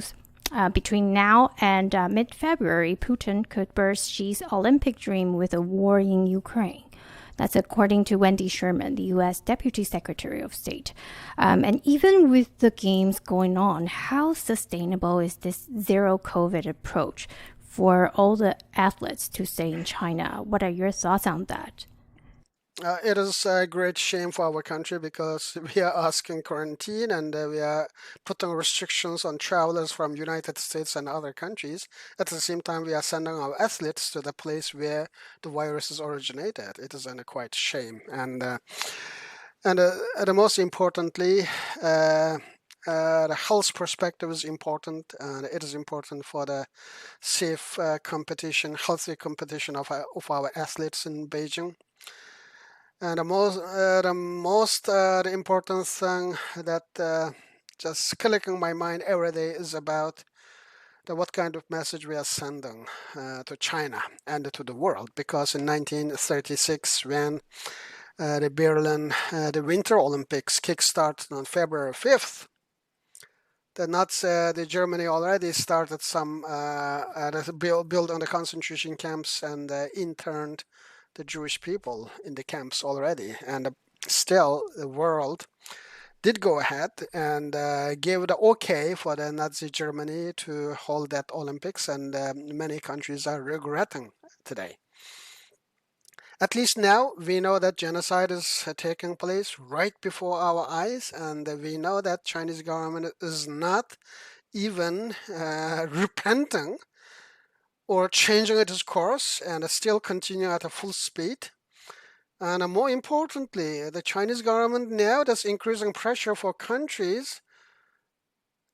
scenarios. Between now and mid-February, Putin could burst Xi's Olympic dream with a war in Ukraine. That's according to Wendy Sherman, the U.S. Deputy Secretary of State. And even with the games going on, how sustainable is this zero-COVID approach for all the athletes to stay in China? What are your thoughts on that? It is a great shame for our country because we are asking quarantine and we are putting restrictions on travelers from United States and other countries. At the same time, we are sending our athletes to the place where the virus is originated. It is quite shame. And the most importantly, the health perspective is important, and it is important for the safe competition, healthy competition of our athletes in Beijing. And the important thing that just clicking my mind every day is about what kind of message we are sending to China and to the world. Because in 1936, when the Winter Olympics kickstarted on February 5th, the Germany already started some build on the concentration camps and interned the Jewish people in the camps already, and still the world did go ahead and gave the okay for the Nazi Germany to hold that Olympics, and many countries are regretting today. At least now we know that genocide is taking place right before our eyes, and we know that Chinese government is not even repenting or changing its course and still continue at a full speed. And more importantly, the Chinese government now is increasing pressure for countries,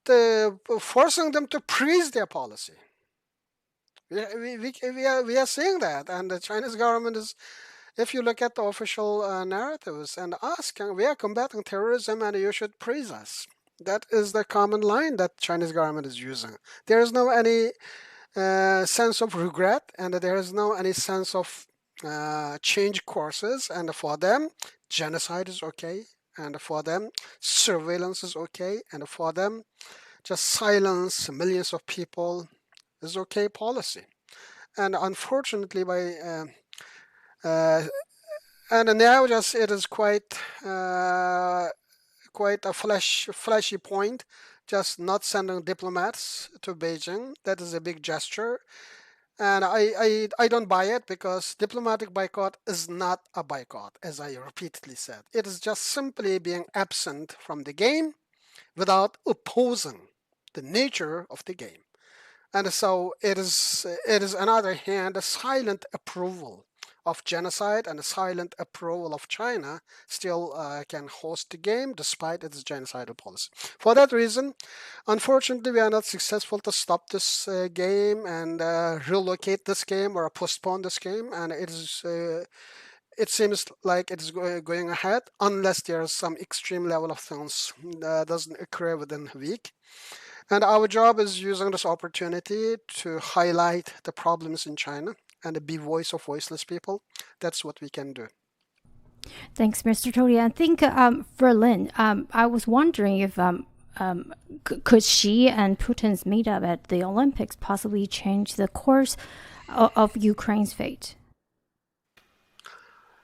forcing them to freeze their policy. We are seeing that, and the Chinese government is, if you look at the official narratives and asking, we are combating terrorism and you should praise us. That is the common line that Chinese government is using. There is no any sense of regret, and there is no any sense of change courses, and for them genocide is okay, and for them surveillance is okay, and for them just silence millions of people is okay policy. And unfortunately and now just it is quite a flashy point, just not sending diplomats to Beijing. That is a big gesture, and I don't buy it, because diplomatic boycott is not a boycott, as I repeatedly said. It is just simply being absent from the game without opposing the nature of the game. And so it is on the other hand a silent approval of genocide and a silent approval of China still can host the game despite its genocidal policy. For that reason, unfortunately, we are not successful to stop this game and relocate this game or postpone this game, and it seems like it is going ahead unless there is some extreme level of things that doesn't occur within a week. And our job is using this opportunity to highlight the problems in China and be voice of voiceless people. That's what we can do. Thanks, Mr. Tohti. I think for Lynn, I was wondering if could Xi and Putin's meetup at the Olympics possibly change the course of Ukraine's fate?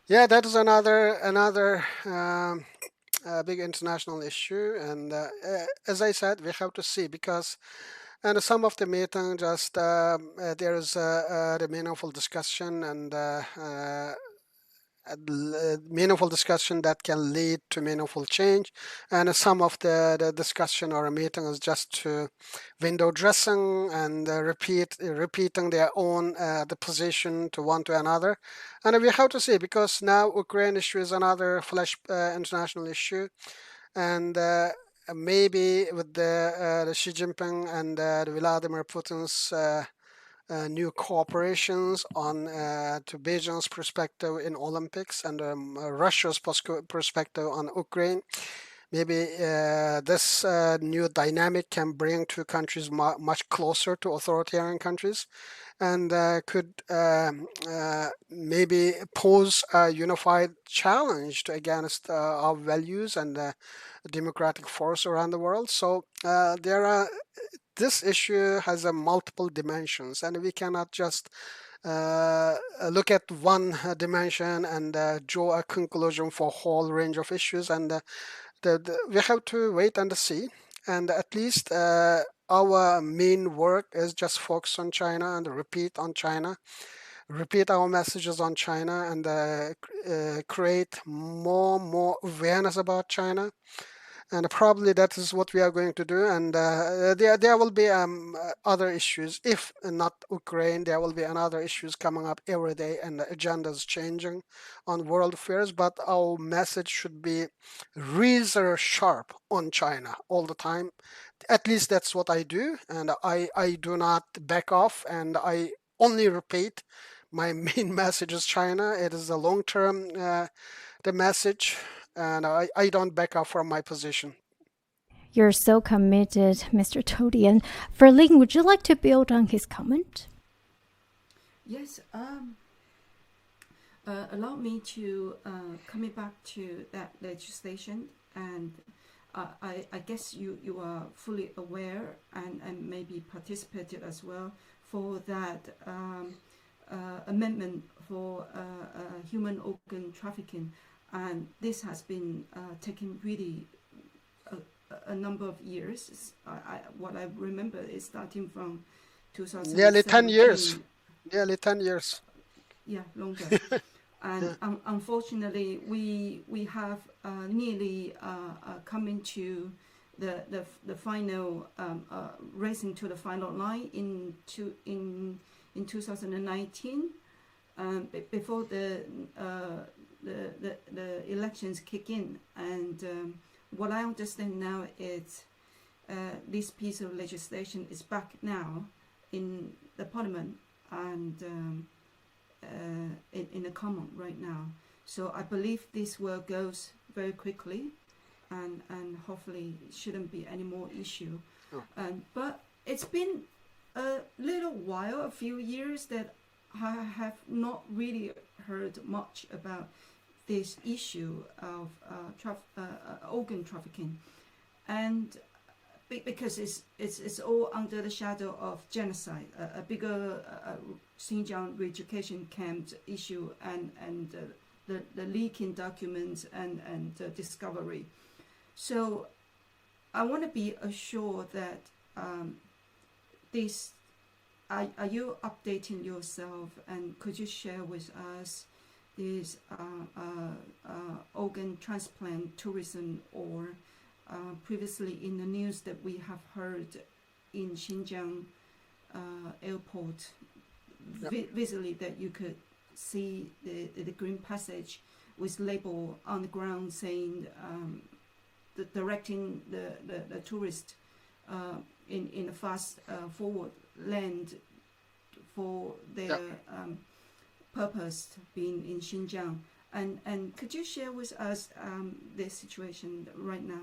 Yeah, that is another big international issue, and as I said, we have to see, because and some of the meeting just there is the meaningful discussion and meaningful discussion that can lead to meaningful change, and some of the discussion or a meeting is just to window dressing and repeating their own the position to one to another. And we have to see, because now Ukraine issue is another flash international issue, and maybe with the Xi Jinping and the Vladimir Putin's new cooperations on to Beijing's perspective in Olympics and Russia's perspective on Ukraine, maybe this new dynamic can bring two countries much closer to authoritarian countries, and could maybe pose a unified challenge against our values and democratic force around the world. So there are this issue has a multiple dimensions, and we cannot just look at one dimension and draw a conclusion for a whole range of issues. And we have to wait and see. And at least our main work is just focus on China and repeat on China, repeat our messages on China, and create more awareness about China. And probably that is what we are going to do. And there will be other issues. If not Ukraine, there will be another issues coming up every day, and the agenda is changing on world affairs. But our message should be razor sharp on China all the time. At least that's what I do. And I do not back off, and I only repeat my main message is China. It is a long-term the message, and I don't back off from my position. You're so committed, Mr. Tohti. And Ferling, would you like to build on his comment? Yes. Allow me to coming back to that legislation, and I guess you are fully aware and maybe participated as well for that amendment for human organ trafficking. And this has been taking really a number of years. What I remember is starting from 2017. Nearly 10 years. Nearly 10 years. Yeah, longer. And unfortunately, we have nearly coming to the final racing to the final line in 2019, before the elections kick in. And what I understand now is this piece of legislation is back now in the parliament and in the common right now. So I believe this will goes very quickly, and hopefully it shouldn't be any more issue. Oh. But it's been a little while, a few years, that I have not really heard much about this issue of organ trafficking, and because it's all under the shadow of genocide, a bigger Xinjiang re-education camp issue, and the leaking documents and discovery. So I want to be assured that this. Are you updating yourself, and could you share with us this organ transplant tourism, or previously in the news that we have heard in Xinjiang airport, visually that you could see the green passage with label on the ground saying directing the tourist in a fast forward land for their purpose being in Xinjiang. And could you share with us the situation right now?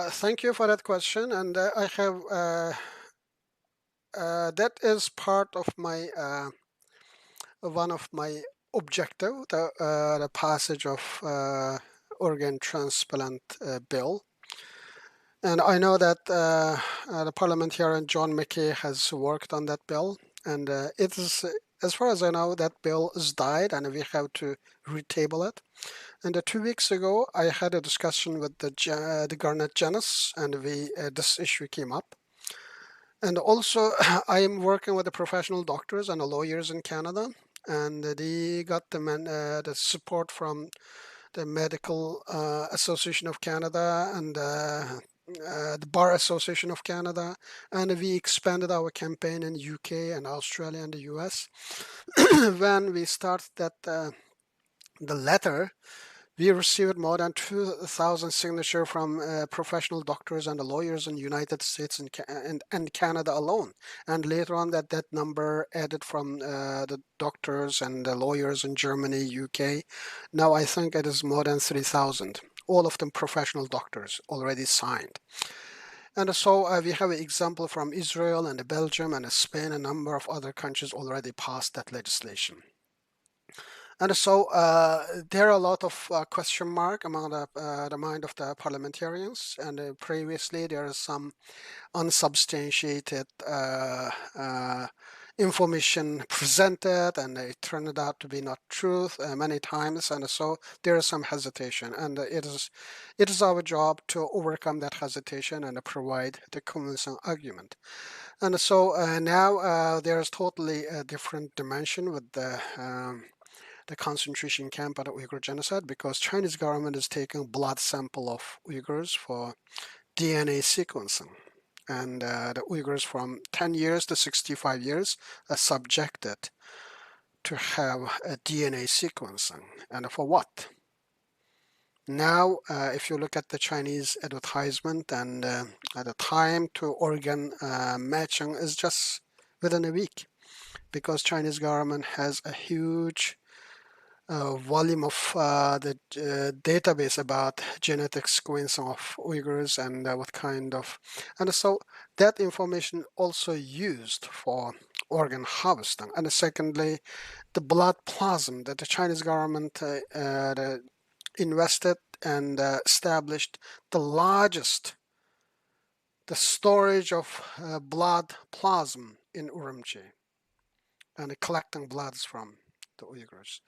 Thank you for that question. And I have that is part of my one of my objective, the passage of organ transplant bill. And I know that the parliamentarian John McKay has worked on that bill, and it is, as far as I know, that bill is died, and we have to retable it. And 2 weeks ago, I had a discussion with the Garnet Janice, and this issue came up. And also, I am working with the professional doctors and the lawyers in Canada, and they got the support from the Medical Association of Canada and the Bar Association of Canada, and we expanded our campaign in UK and Australia and the US. When we started that the letter, we received more than 2,000 signatures from professional doctors and the lawyers in the United States and Canada alone. And later on that number added from the doctors and the lawyers in Germany, UK. Now I think it is more than 3,000. All of them professional doctors already signed. And so we have an example from Israel and Belgium and Spain, a number of other countries already passed that legislation. And so there are a lot of question mark among the mind of the parliamentarians. And previously there is some unsubstantiated information presented, and it turned out to be not truth many times, and so there is some hesitation, and it is our job to overcome that hesitation and provide the convincing argument. And so now there is totally a different dimension with the concentration camp and the Uyghur genocide, because Chinese government is taking blood sample of Uyghurs for DNA sequencing. And the Uyghurs from 10 years to 65 years are subjected to have a DNA sequencing. And for what? Now, if you look at the Chinese advertisement, and the time to organ matching is just within a week, because Chinese government has a huge volume of the database about genetic sequencing of Uyghurs and what kind of, and so that information also used for organ harvesting. And secondly, the blood plasma that the Chinese government invested and established the largest storage of blood plasma in Urumqi, and collecting bloods from the Uyghurs.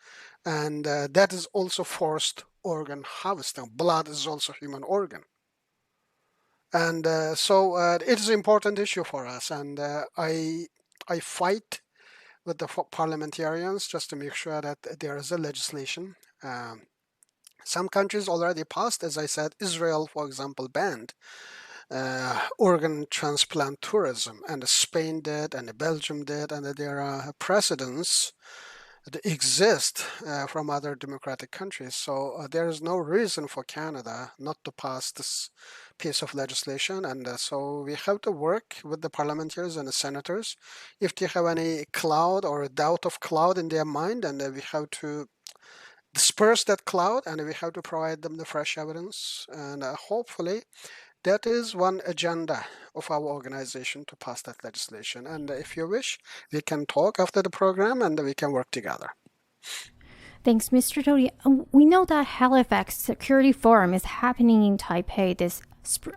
And that is also forced organ harvesting. Blood is also human organ. And so it is an important issue for us. And I fight with the parliamentarians just to make sure that there is a legislation. Some countries already passed, as I said. Israel, for example, banned organ transplant tourism, and Spain did, and Belgium did, and there are precedents that exist from other democratic countries. So there is no reason for Canada not to pass this piece of legislation. And so we have to work with the parliamentarians and the senators. If they have any cloud or a doubt of cloud in their mind, and we have to disperse that cloud, and we have to provide them the fresh evidence. And hopefully that is one agenda of our organization, to pass that legislation. And if you wish, we can talk after the program and we can work together. Thanks, Mr. Tohti. We know that Halifax Security Forum is happening in Taipei this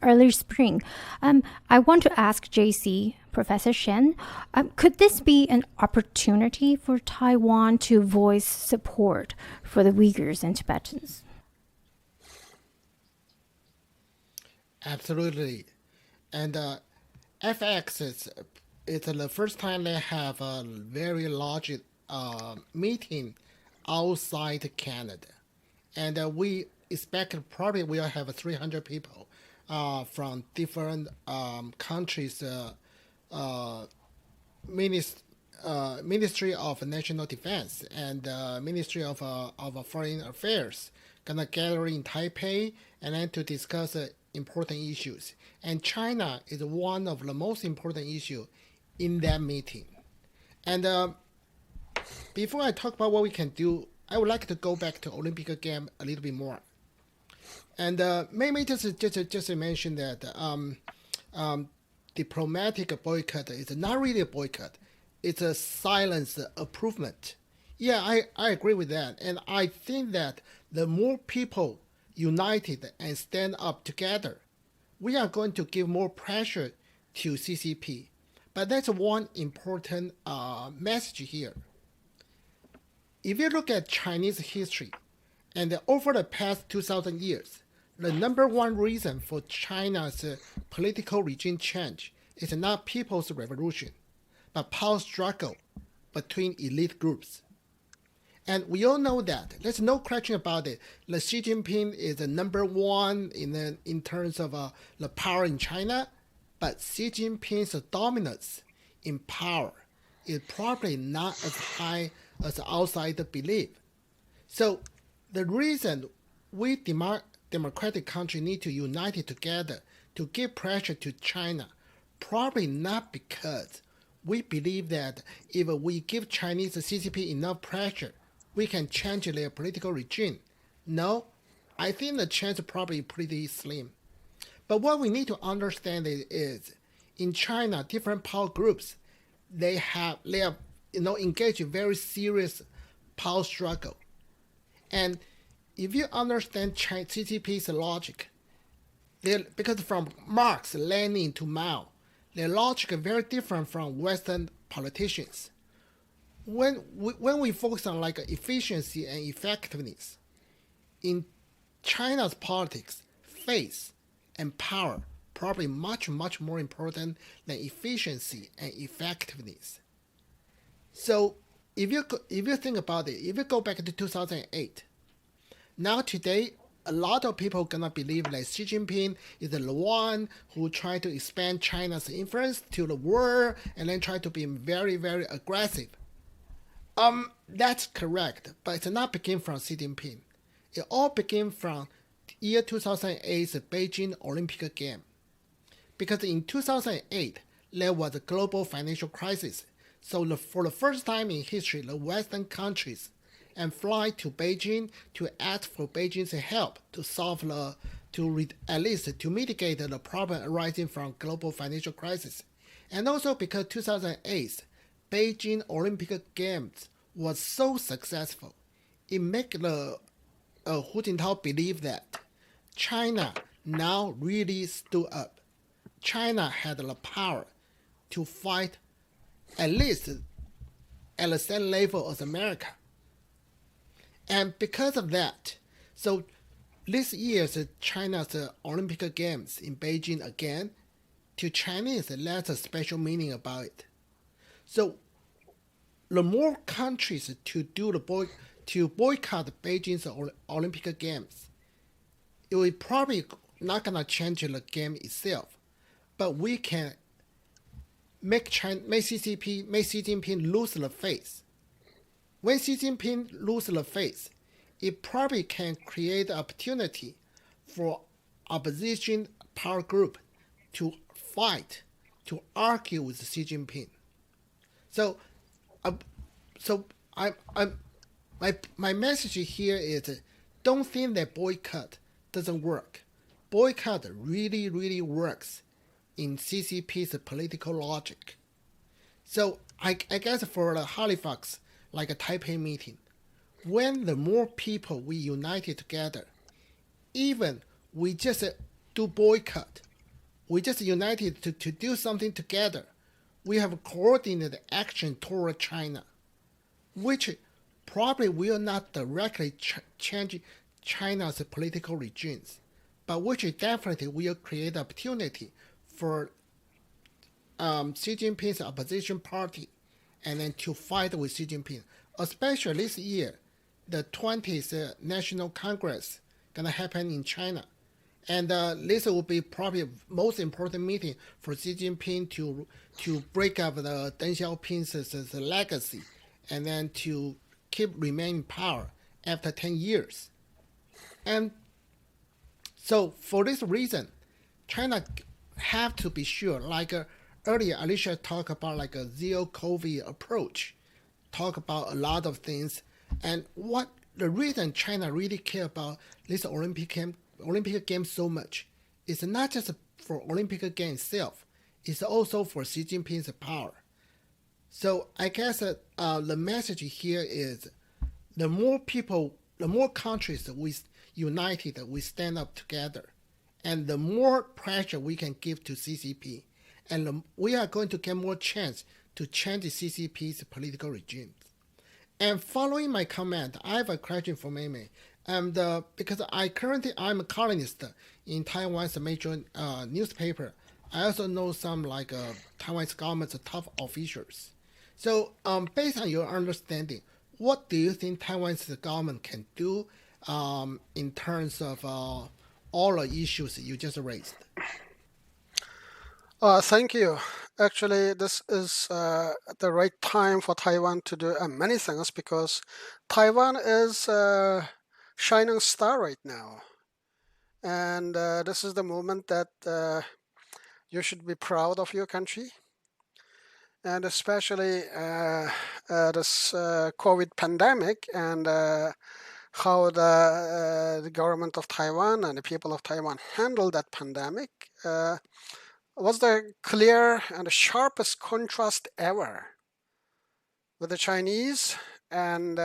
early spring. I want to ask JC, Professor Shen, could this be an opportunity for Taiwan to voice support for the Uyghurs and Tibetans? Absolutely. And FX is the first time they have a very large meeting outside Canada. And we expect probably we'll have 300 people from different countries, Ministry of National Defense and Ministry of Foreign Affairs gonna gather in Taipei and then to discuss important issues. And China is one of the most important issues in that meeting. And before I talk about what we can do, I would like to go back to Olympic game a little bit more. And maybe just to mention that diplomatic boycott is not really a boycott. It's a silent approval. Yeah, I agree with that. And I think that the more people united and stand up together, we are going to give more pressure to CCP. But that's one important message here. If you look at Chinese history, and over the past 2,000 years, the number one reason for China's political regime change is not people's revolution, but power struggle between elite groups. And we all know that. There's no question about it. The Xi Jinping is the number one in terms of the power in China, but Xi Jinping's dominance in power is probably not as high as outsiders believe. So the reason we democratic countries need to unite together to give pressure to China, probably not because we believe that if we give Chinese CCP enough pressure, we can change their political regime. No, I think the chance is probably pretty slim. But what we need to understand is in China, different power groups, they have engaged in very serious power struggle. And if you understand CCP's logic, because from Marx, Lenin to Mao, their logic is very different from Western politicians. When we focus on like efficiency and effectiveness, in China's politics, faith and power probably much more important than efficiency and effectiveness. So if you think about it, if you go back to 2008, now today a lot of people gonna believe that Xi Jinping is the one who tried to expand China's influence to the world and then try to be very aggressive. That's correct, but it's not begin from Xi Jinping. It all began from year 2008's Beijing Olympic Game. Because in 2008, there was a global financial crisis. So for the first time in history, the Western countries and fly to Beijing to ask for Beijing's help to solve at least to mitigate the problem arising from global financial crisis. And also because 2008 Beijing Olympic Games was so successful, it made the Hu Jintao believe that China now really stood up. China had the power to fight at least at the same level as America. And because of that, so this year's China's Olympic Games in Beijing again, to Chinese, that's a special meaning about it. So the more countries to boycott Beijing's Olympic Games, it will probably not gonna change the game itself, but we can make Xi Jinping lose the face. When Xi Jinping loses the face, it probably can create an opportunity for opposition power group to fight, to argue with Xi Jinping. So my message here is, don't think that boycott doesn't work. Boycott really works in CCP's political logic. So I guess for the Halifax, like a Taipei meeting, when the more people we united together, even we just do boycott, we just united to do something together, we have coordinated action toward China, which probably will not directly change China's political regimes, but which definitely will create opportunity for Xi Jinping's opposition party and then to fight with Xi Jinping. Especially this year, the 20th National Congress gonna happen in China. And this will be probably the most important meeting for Xi Jinping to break up the Deng Xiaoping's legacy and then to remain in power after 10 years. And so for this reason, China have to be sure, like earlier Alicia talked about like a zero COVID approach, talk about a lot of things. And what the reason China really care about this Olympic Games so much is not just for Olympic Games itself, it's also for Xi Jinping's power. So I guess the message here is the more people, the more countries that we united, that we stand up together, and the more pressure we can give to CCP, and we are going to get more chance to change CCP's political regimes. And following my comment, I have a question for Mehmet. And because I'm a columnist in Taiwan's major newspaper, I also know some like Taiwan's government's top officials. So based on your understanding, what do you think Taiwan's government can do in terms of all the issues you just raised? Thank you. Actually, this is the right time for Taiwan to do many things, because Taiwan is a shining star right now. And this is the moment that you should be proud of your country. And especially this COVID pandemic, and how the government of Taiwan and the people of Taiwan handled that pandemic was the clear and the sharpest contrast ever with the Chinese and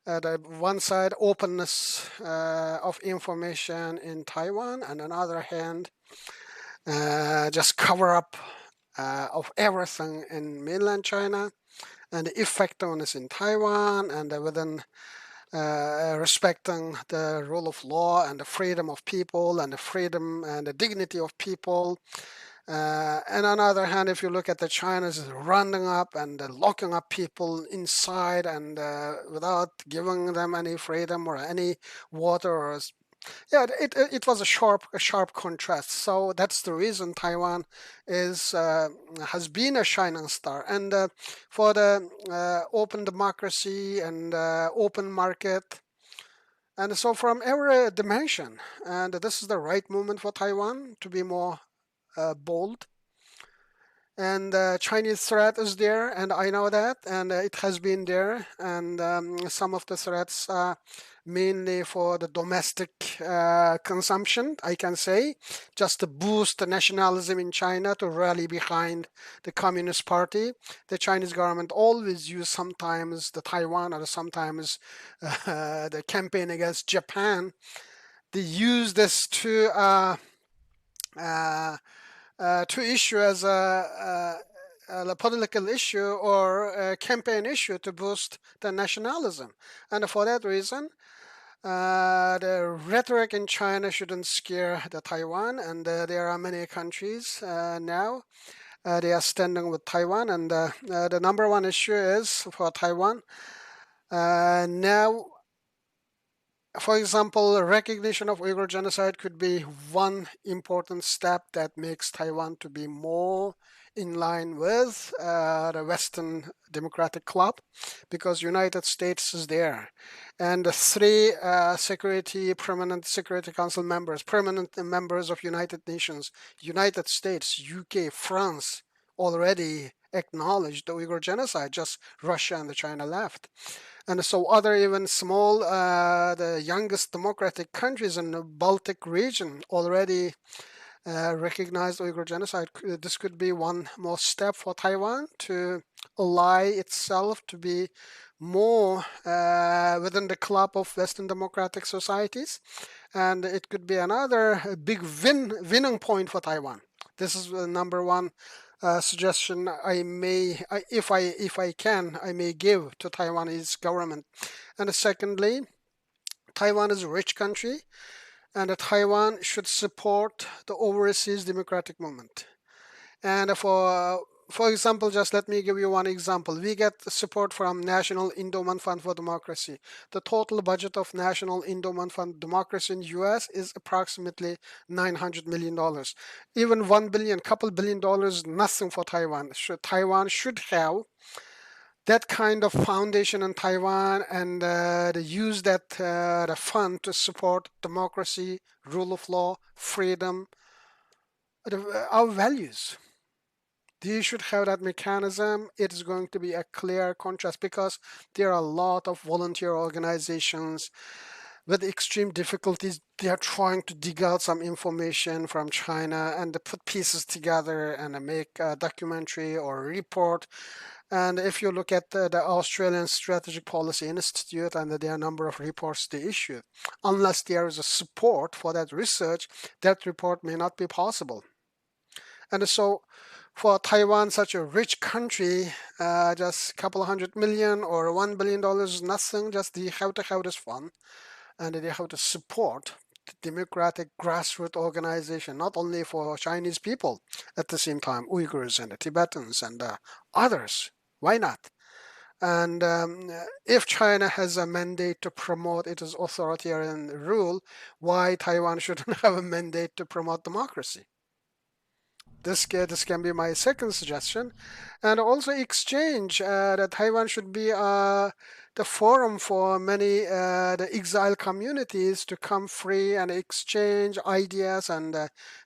the one side, openness of information in Taiwan, and on the other hand, just cover up of everything in mainland China, and the effectiveness in Taiwan, and within respecting the rule of law and the freedom of people and the freedom and the dignity of people. And on the other hand, if you look at the China's rounding up and locking up people inside and without giving them any freedom or any water, or it was a sharp contrast. So that's the reason Taiwan has been a shining star. And for the open democracy and open market, and so from every dimension, and this is the right moment for Taiwan to be more bold. And Chinese threat is there, and I know that, and it has been there. And some of the threats are mainly for the domestic consumption, I can say, just to boost the nationalism in China, to rally behind the Communist Party. The Chinese government always use sometimes the Taiwan or sometimes the campaign against Japan. They use this to issue as a political issue or a campaign issue to boost the nationalism. And for that reason, the rhetoric in China shouldn't scare the Taiwan, and there are many countries now they are standing with Taiwan, and the number one issue is for Taiwan now. For example, recognition of Uyghur genocide could be one important step that makes Taiwan to be more in line with the Western Democratic Club, because United States is there. And the three permanent Security Council members, permanent members of United Nations, United States, UK, France, already acknowledged the Uyghur genocide, just Russia and China left. And so other even small, the youngest democratic countries in the Baltic region already recognize Uyghur genocide. This could be one more step for Taiwan to ally itself to be more within the club of Western democratic societies. And it could be another big winning point for Taiwan. This is the number one suggestion I may, if I can, I may give to Taiwanese government. And secondly, Taiwan is a rich country, and Taiwan should support the overseas democratic movement. And for example, just let me give you one example. We get support from National Endowment Fund for Democracy. The total budget of National Endowment Fund Democracy in the US is approximately $900 million. Even $1 billion, couple $1 billion, nothing for Taiwan. Taiwan should have that kind of foundation in Taiwan, and they use that the fund to support democracy, rule of law, freedom, our values. They should have that mechanism. It is going to be a clear contrast, because there are a lot of volunteer organizations with extreme difficulties. They are trying to dig out some information from China and to put pieces together and make a documentary or a report. And if you look at the Australian Strategic Policy Institute, and there are a number of reports they issue, unless there is a support for that research, that report may not be possible. And so for Taiwan, such a rich country, just a couple of $100 million or $1 billion is nothing. Just they have to have this fund, and they have to support the democratic grassroots organization, not only for Chinese people, at the same time Uyghurs and the Tibetans and others. Why not? And if China has a mandate to promote its authoritarian rule, why Taiwan shouldn't have a mandate to promote democracy? This can be my second suggestion. And also exchange, that Taiwan should be the forum for many the exile communities to come free and exchange ideas and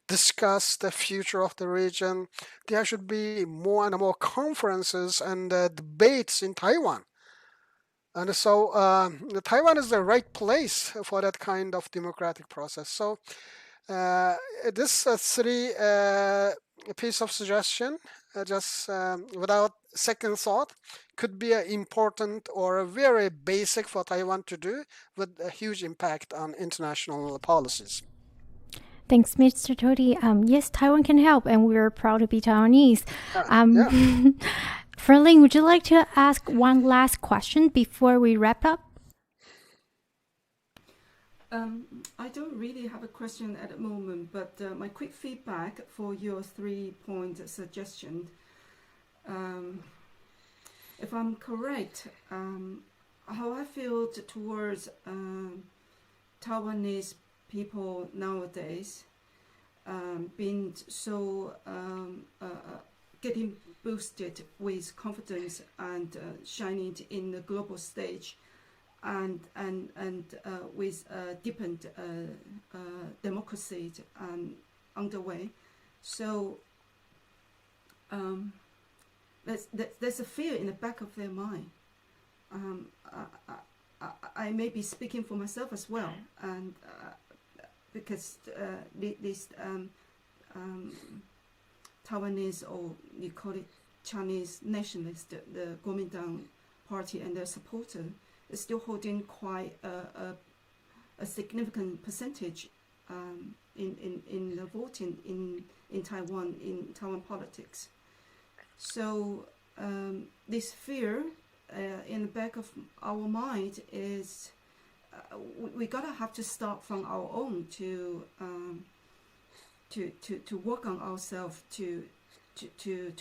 discuss the future of the region. There should be more and more conferences and debates in Taiwan. And so Taiwan is the right place for that kind of democratic process. So this three piece of suggestion just without second thought, could be important or very basic for Taiwan to do with a huge impact on international policies. Thanks, Mr. Tohti. Yes, Taiwan can help, and we're proud to be Taiwanese. Ferling, would you like to ask one last question before we wrap up? I don't really have a question at the moment, but my quick feedback for your 3-point suggestion. If I'm correct, how I feel towards Taiwanese people nowadays being so getting boosted with confidence and shining in the global stage, and with deepened democracy underway. So there's a fear in the back of their mind. I may be speaking for myself as well, and because this Taiwanese, or you call it Chinese nationalists, the Kuomintang party and their supporters, is still holding quite a significant percentage in the voting in Taiwan, in Taiwan politics. So this fear in the back of our mind is we gotta have to start from our own to work on ourselves, to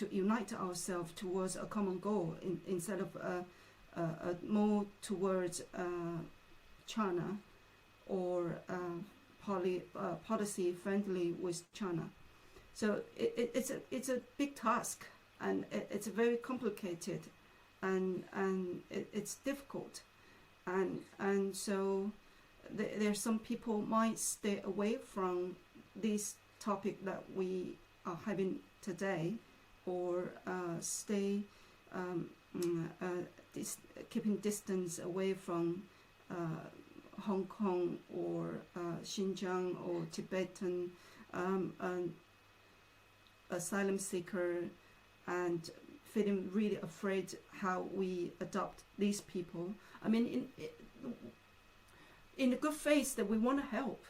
unite ourselves towards a common goal instead of more towards China or policy friendly with China. So it's a big task, and it's very complicated, and it's difficult, and so there are some people might stay away from this topic that we are having today, or stay keeping distance away from Hong Kong or Xinjiang or Tibetan asylum seeker, and feeling really afraid how we adopt these people. I mean, in the good faith that we want to help,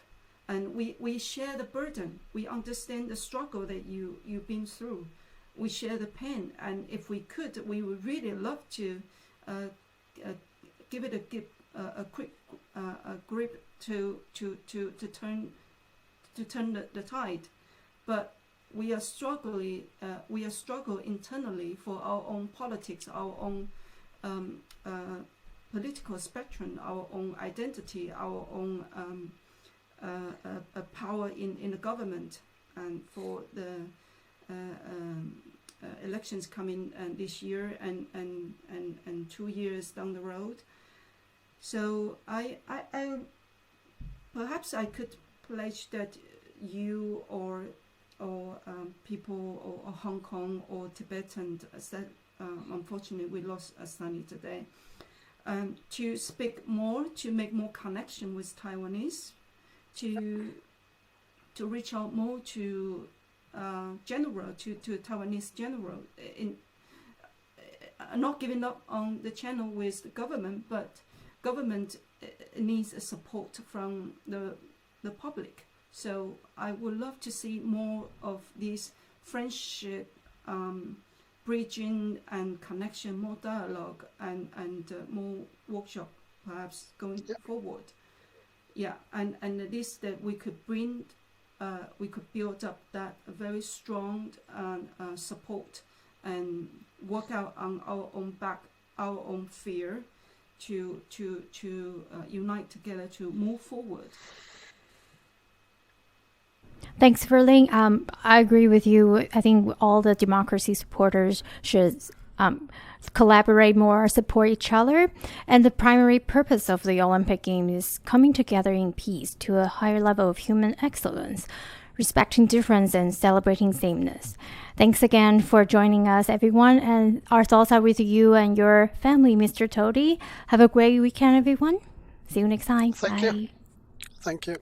and we share the burden. We understand the struggle that you've been through. We share the pain, and if we could, we would really love to give it a quick grip to turn the tide. But we are struggling internally for our own politics, our own political spectrum, our own identity, our own power in the government, and for the elections coming this year and 2 years down the road. So I perhaps I could pledge that you or people or Hong Kong or Tibetan, unfortunately we lost Sunny today, to speak more, to make more connection with Taiwanese, to reach out more to Taiwanese general, in not giving up on the channel with the government, but government needs a support from the public. So I would love to see more of this friendship, bridging and connection, more dialogue, and more workshop perhaps going forward. Yeah, and this that we could bring, we could build up that very strong support and work out on our own back, our own fear, to unite together to move forward. Thanks, Ferling. I agree with you. I think all the democracy supporters should collaborate more, support each other. And the primary purpose of the Olympic Games is coming together in peace to a higher level of human excellence, respecting difference and celebrating sameness. Thanks again for joining us, everyone. And our thoughts are with you and your family, Mr. Tohti. Have a great weekend, everyone. See you next time. Thank Bye. you. Thank you.